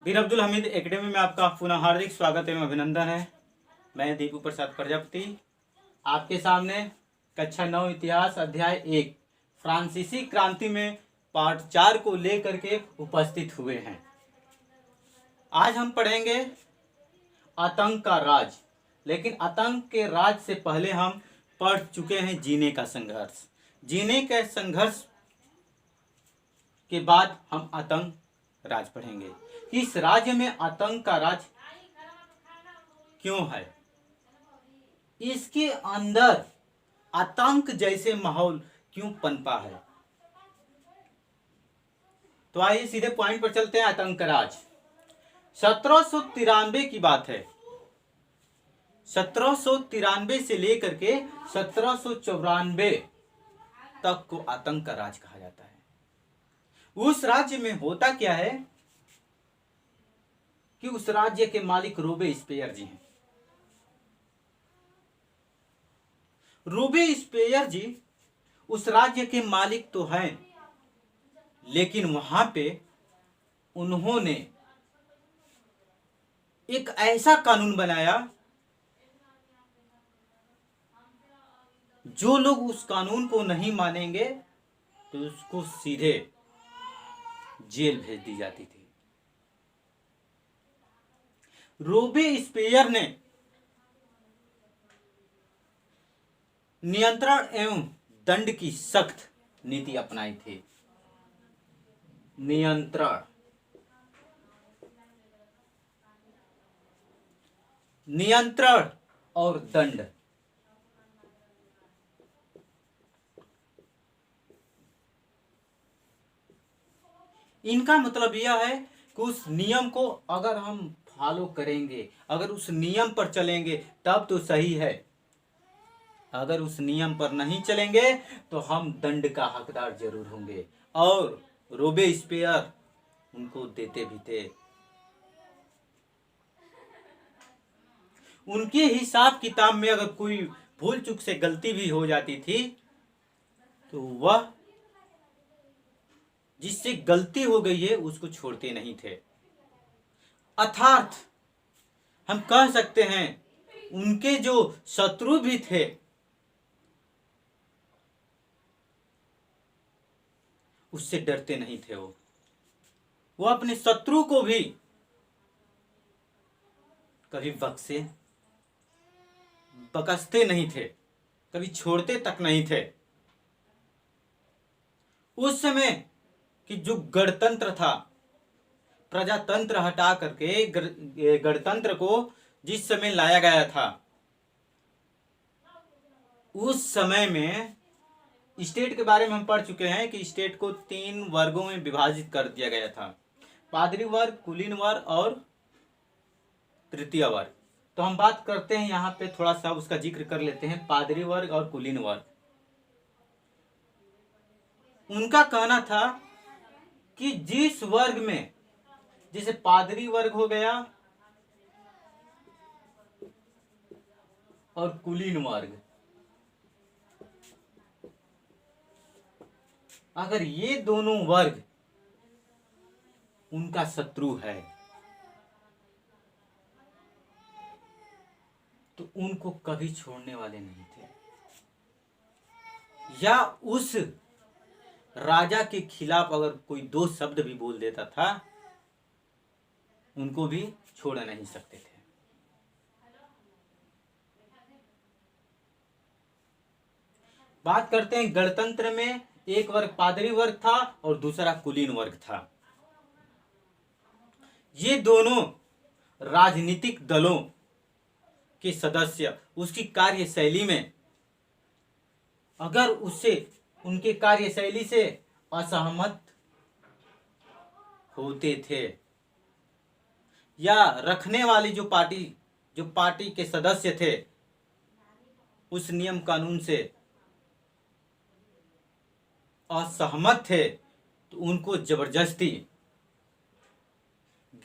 वीर Abdul Hamid academy में आपका पुनः हार्दिक स्वागत एवं अभिनंदन है। मैं दीपू प्रसाद प्रजापति आपके सामने कक्षा 9 इतिहास अध्याय 1 फ्रांसीसी क्रांति में पार्ट 4 को लेकर के उपस्थित हुए हैं। आज हम पढ़ेंगे आतंक का राज, लेकिन आतंक के राज से पहले हम पढ़ चुके हैं जीने का संघर्ष। जीने के संघर्ष के बाद हम आतंक राज पढ़ेंगे। इस राज्य में आतंक का राज क्यों है, इसके अंदर आतंक जैसे माहौल क्यों पनपा है। तो आइए सीधे पॉइंट पर चलते हैं। आतंक का राज 1793 की बात है। 1793 से लेकर के 1794 तक को आतंक का राज कहा जाता है। उस राज्य में होता क्या है कि उस राज्य के मालिक रोबेस्पियर जी हैं। रोबेस्पियर जी उस राज्य के मालिक तो हैं, लेकिन वहां पे उन्होंने एक ऐसा कानून बनाया जो लोग उस कानून को नहीं मानेंगे तो उसको सीधे जेल भेज दी जाती थी। रोबेस्पियर ने नियंत्रण एवं दंड की सख्त नीति अपनाई थी। नियंत्रण और दंड, इनका मतलब यह है कि उस नियम को अगर हम फॉलो करेंगे, अगर उस नियम पर चलेंगे तब तो सही है, अगर उस नियम पर नहीं चलेंगे तो हम दंड का हकदार जरूर होंगे। और रोबेस्पियर उनको देते भी थे। उनके हिसाब किताब में अगर कोई भूल चूक से गलती भी हो जाती थी तो वह जिससे गलती हो गई है उसको छोड़ते नहीं थे। अर्थात हम कह सकते हैं उनके जो शत्रु भी थे उससे डरते नहीं थे। वो अपने शत्रु को भी कभी बकसते नहीं थे, कभी छोड़ते तक नहीं थे। उस समय कि जो गणतंत्र था, प्रजातंत्र हटा करके गणतंत्र को जिस समय लाया गया था, उस समय में स्टेट के बारे में हम पढ़ चुके हैं कि स्टेट को 3 वर्गों में विभाजित कर दिया गया था। पादरी वर्ग, कुलीन वर्ग और तृतीय वर्ग। तो हम बात करते हैं यहाँ पे, थोड़ा सा उसका जिक्र कर लेते हैं। पादरी वर्ग और कुलीन वर्ग, उनका कहना था कि जिस वर्ग में, जैसे पादरी वर्ग हो गया और कुलीन वर्ग, अगर ये दोनों वर्ग उनका शत्रु है तो उनको कभी छोड़ने वाले नहीं थे, या उस राजा के खिलाफ अगर कोई 2 शब्द भी बोल देता था उनको भी छोड़ नहीं सकते थे। बात करते हैं गणतंत्र में, एक वर्ग पादरी वर्ग था और दूसरा कुलीन वर्ग था। ये दोनों राजनीतिक दलों के सदस्य उसकी कार्यशैली में अगर उससे, उनके कार्यशैली से असहमत होते थे, या रखने वाली जो पार्टी के सदस्य थे उस नियम कानून से असहमत थे, तो उनको जबरदस्ती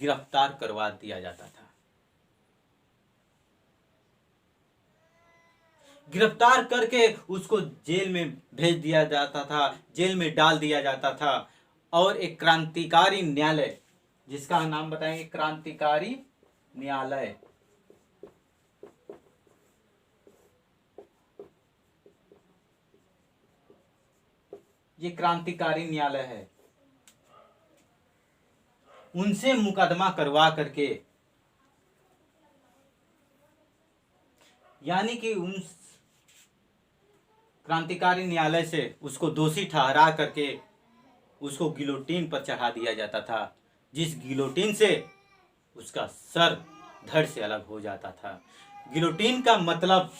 गिरफ्तार करवा दिया जाता था। गिरफ्तार करके उसको जेल में भेज दिया जाता था, जेल में डाल दिया जाता था। और एक क्रांतिकारी न्यायालय जिसका नाम बताएंगे क्रांतिकारी न्यायालय। ये क्रांतिकारी न्यायालय है। उनसे मुकदमा करवा करके, यानी कि उन क्रांतिकारी न्यायालय से उसको दोषी ठहरा करके उसको गिलोटीन पर चढ़ा दिया जाता था, जिस गिलोटीन से उसका सर धड़ से अलग हो जाता था। गिलोटीन का मतलब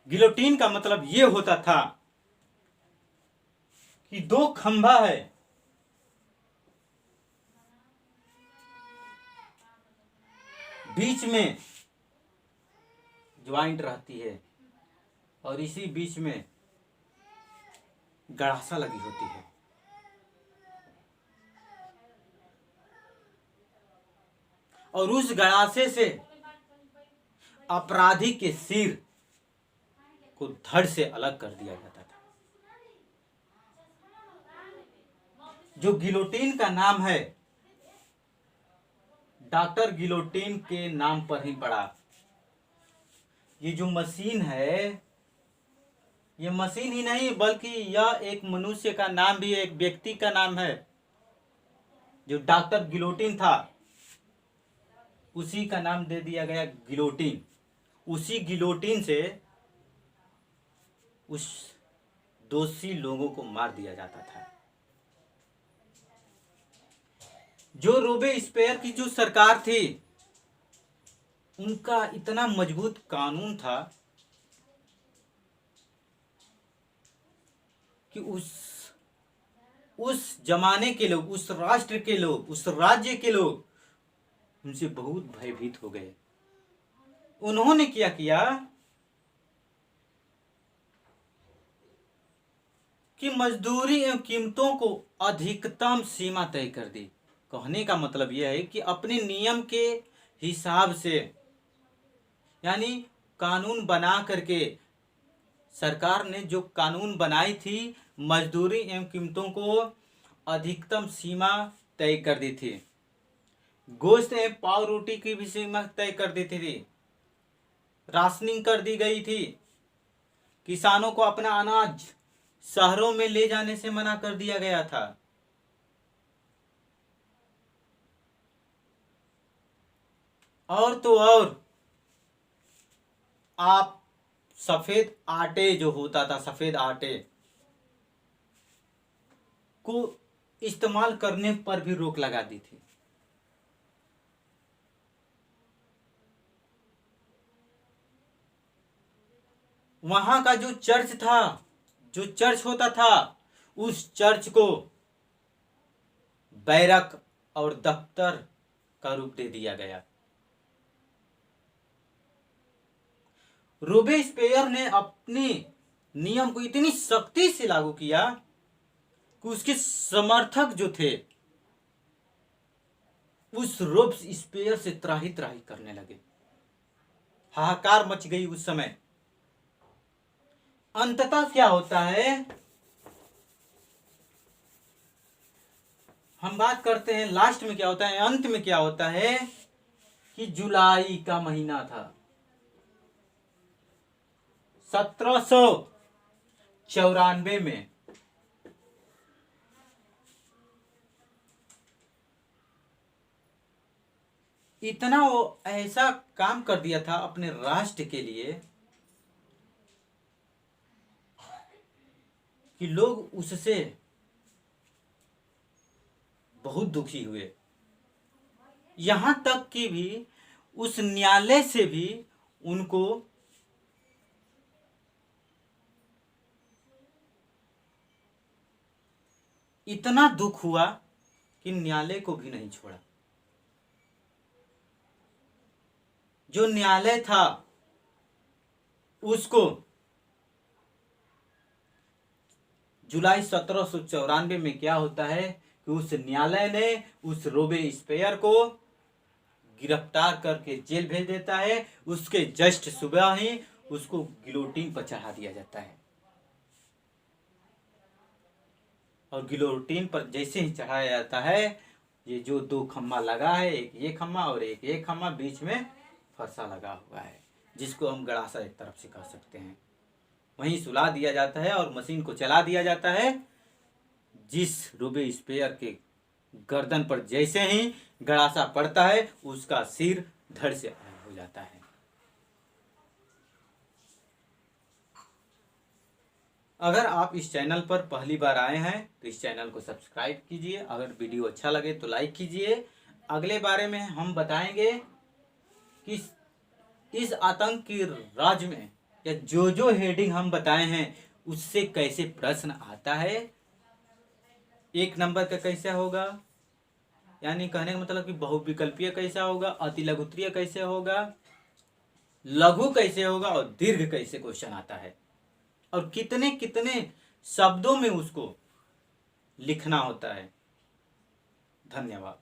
गिलोटीन का मतलब ये होता था कि दो खंभा है, बीच में ज्वाइंट रहती है और इसी बीच में गड़ासा लगी होती है। और उस गड़ासे से अपराधी के सिर को धड़ से अलग कर दिया जाता था। जो गिलोटीन का नाम है, डॉक्टर गिलोटीन के नाम पर ही पड़ा। ये जो मशीन है, ये मशीन ही नहीं बल्कि यह एक मनुष्य का नाम भी, एक व्यक्ति का नाम है। जो डॉक्टर गिलोटीन था उसी का नाम दे दिया गया गिलोटीन। उसी गिलोटीन से उस दोषी लोगों को मार दिया जाता था। जो रोबेस्पियर की जो सरकार थी, उनका इतना मजबूत कानून था कि उस जमाने के लोग, उस राष्ट्र के लोग, उस राज्य के लोग उनसे बहुत भयभीत हो गए। उन्होंने क्या किया कि मजदूरी एवं कीमतों को अधिकतम सीमा तय कर दी। कहने का मतलब यह है कि अपने नियम के हिसाब से, यानी कानून बना करके सरकार ने जो कानून बनाई थी, मजदूरी एवं कीमतों को अधिकतम सीमा तय कर दी थी। गोश्त एवं पाव रोटी की भी सीमा तय कर दी थी। राशनिंग कर दी गई थी। किसानों को अपना अनाज शहरों में ले जाने से मना कर दिया गया था। और तो और आप सफेद आटे जो होता था, सफेद आटे को इस्तेमाल करने पर भी रोक लगा दी थी। वहां का जो चर्च था, जो चर्च होता था, उस चर्च को बैरक और दफ्तर का रूप दे दिया गया। रोबेस्पियर ने अपने नियम को इतनी सख्ती से लागू किया कि उसके समर्थक जो थे उस रोबेस्पियर से त्राही त्राही करने लगे। हाहाकार मच गई उस समय। अंततः क्या होता है, हम बात करते हैं लास्ट में क्या होता है, अंत में क्या होता है कि जुलाई का महीना था 1794 में। इतना वो ऐसा काम कर दिया था अपने राष्ट्र के लिए कि लोग उससे बहुत दुखी हुए। यहां तक कि भी उस न्यायालय से भी उनको इतना दुख हुआ कि न्यायालय को भी नहीं छोड़ा। जो न्यायालय था उसको जुलाई 1794 में क्या होता है कि उस न्यायालय ने उस रोबेस्पियर को गिरफ्तार करके जेल भेज देता है। उसके जस्ट सुबह ही उसको गिलोटिन पर चढ़ा दिया जाता है। और गिलोटिन पर जैसे ही चढ़ाया जाता है, ये जो दो खम्मा लगा है, एक ये खम्मा और एक ये खम्मा, बीच में फरसा लगा हुआ है, जिसको हम गड़ासा एक तरफ से कह सकते हैं, वहीं सुला दिया जाता है और मशीन को चला दिया जाता है। जिस रोबेस्पियर के गर्दन पर जैसे ही गड़ासा पड़ता है, उसका सिर धड़ से अलग हो जाता है। अगर आप इस चैनल पर पहली बार आए हैं तो इस चैनल को सब्सक्राइब कीजिए। अगर वीडियो अच्छा लगे तो लाइक कीजिए। अगले बारे में हम बताएंगे कि इस आतंक की राज में या जो हेडिंग हम बताए हैं उससे कैसे प्रश्न आता है। 1 नंबर का कैसे होगा, यानी कहने का मतलब कि बहुविकल्पीय कैसा होगा, अतिलघुत्तरीय कैसे होगा, लघु कैसे होगा और दीर्घ कैसे क्वेश्चन आता है, और कितने कितने शब्दों में उसको लिखना होता है। धन्यवाद।